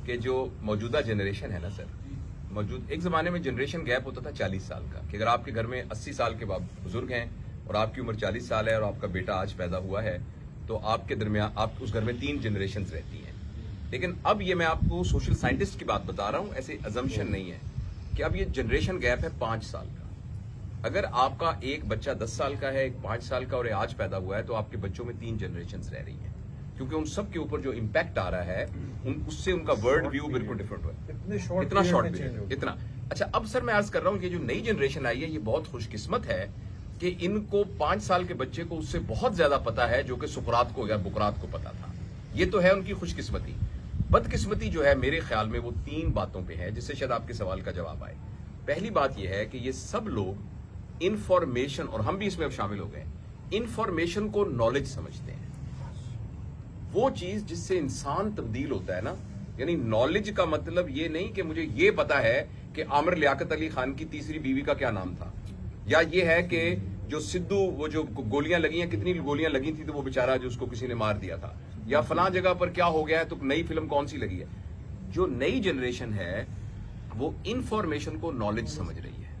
کہ जो मौजूदा जनरेशन है ना सर, एक ज़माने में जनरेशन गैप होता था 40 साल का, कि अगर आपके घर में 80 साल के बुजुर्ग हैं और आपकी उम्र 40 साल है और आपका बेटा आज पैदा हुआ है, तो आपके दरमियान आप उस घर में 3 जनरेशन रहती हैं। लेकिन अब ये मैं आपको सोशल साइंटिस्ट की बात बता रहा हूँ, ऐसे अजम्पशन नहीं है कि अब ये जनरेशन गैप है 5 साल का। अगर आपका एक बच्चा 10 साल का है, एक 5 साल का और आज पैदा हुआ है, तो आपके बच्चों में 3 जनरेशन रह रही हैं, क्योंकि उन सब के ऊपर जो इम्पैक्ट आ रहा है उससे उनका वर्ल्ड व्यू बिल्कुल डिफरेंट हुआ है। इतना शॉर्ट पीरियड, इतना। अच्छा, अब सर मैं अर्ज कर रहा हूँ, ये जो नई जनरेशन आई है ये बहुत खुशकिस्मत है कि इनको 5 साल के बच्चे को उससे बहुत ज्यादा पता है जो कि सुकरात को या बुकरात को पता था। ये तो है उनकी खुशकिस्मती। बदकिस्मती जो है मेरे ख्याल में वो 3 बातों पे है, जिससे शायद आपके सवाल का जवाब आए। पहली बात यह है कि ये सब लोग इंफॉर्मेशन, और हम भी इसमें अब शामिल हो गए, इंफॉर्मेशन को नॉलेज समझते हैं। वो चीज जिससे इंसान तब्दील होता है ना, यानी नॉलेज का मतलब ये नहीं कि मुझे ये पता है कि आमिर लियाकत अली खान की तीसरी बीवी का क्या नाम था, या ये है कि जो सिद्धू वो जो गोलियां लगी हैं, कितनी गोलियां लगी थी तो वो बेचारा जो उसको किसी ने मार दिया था, या फलां जगह पर क्या हो गया है, तो नई फिल्म कौन सी लगी है। जो नई जनरेशन है वो इंफॉर्मेशन को नॉलेज समझ रही है,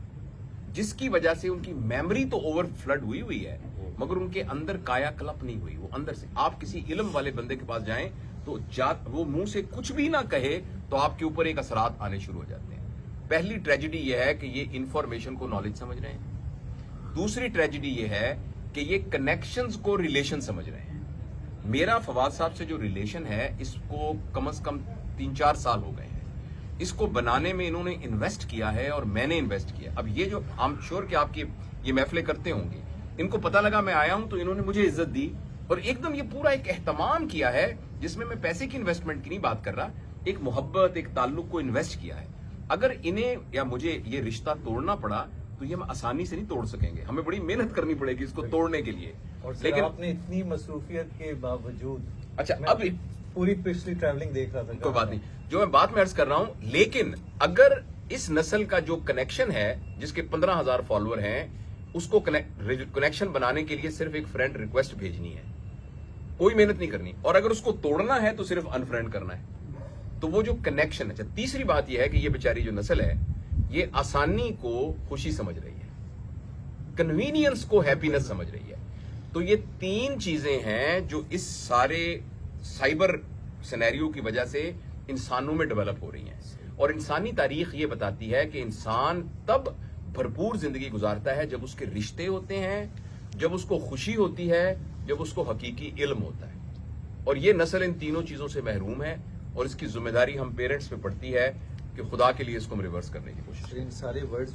जिसकी वजह से उनकी मेमोरी तो ओवर फ्लड हुई है, मगर उनके अंदर कायाकल्प नहीं हुई। वो अंदर से, आप किसी इल्म वाले बंदे के पास जाएं तो वो मुंह से कुछ भी ना कहे तो आपके ऊपर एक असरात आने शुरू हो जाते हैं। पहली ट्रेजेडी ये है कि ये इंफॉर्मेशन को नॉलेज समझ रहे हैं। दूसरी ट्रेजेडी ये है कि ये कनेक्शंस को रिलेशन समझ रहे हैं। मेरा फवाद साहब से जो रिलेशन है, इसको कम से कम 3-4 साल हो गए हैं। इसको बनाने में इन्होंने इन्वेस्ट किया है और मैंने इन्वेस्ट किया। अब ये जो आई एम श्योर कि आपकी ये महफिलें करते होंगे, इनको पता लगा मैं आया हूं तो इन्होंने मुझे इज्जत दी और एकदम ये पूरा एक एहतमाम किया है, जिसमें मैं पैसे की इन्वेस्टमेंट की नहीं बात कर रहा, एक मोहब्बत, एक ताल्लुक को इन्वेस्ट किया है। अगर इन्हें या मुझे ये रिश्ता तोड़ना पड़ा तो ये हम आसानी से नहीं तोड़ सकेंगे, हमें बड़ी मेहनत करनी पड़ेगी इसको तोड़ने के लिए। और लेकिन आपने इतनी मसरूफियत के बावजूद, अच्छा, अब पूरी पिछली ट्रैवलिंग देख रहा था, कोई बात नहीं, जो मैं बात में अर्ज कर रहा हूं, लेकिन अगर इस नस्ल का जो कनेक्शन है, जिसके 15,000 फॉलोअर हैं, उसको कनेक्शन बनाने के लिए सिर्फ एक फ्रेंड रिक्वेस्ट भेजनी है, कोई मेहनत नहीं करनी, और अगर उसको तोड़ना है तो सिर्फ अनफ्रेंड करना है। तो वो जो कनेक्शन है। अच्छा, तीसरी बात यह है कि ये बेचारी जो नस्ल है ये आसानी को खुशी समझ रही है, कन्वीनियंस को हैप्पीनेस समझ रही है। तो ये 3 चीजें हैं जो इस सारे साइबर सिनेरियो की वजह से इंसानों में डेवलप हो रही हैं। और इंसानी तारीख ये बताती है कि इंसान तब भरपूर जिंदगी गुजारता है जब उसके रिश्ते होते हैं, जब उसको खुशी होती है, जब उसको हकीकी इल्म होता है। और ये नस्ल इन तीनों चीजों से महरूम है, और इसकी जिम्मेदारी हम पेरेंट्स पे पड़ती है कि खुदा के लिए इसको हम रिवर्स करने की कोशिश करें। इन सारे वर्ड्स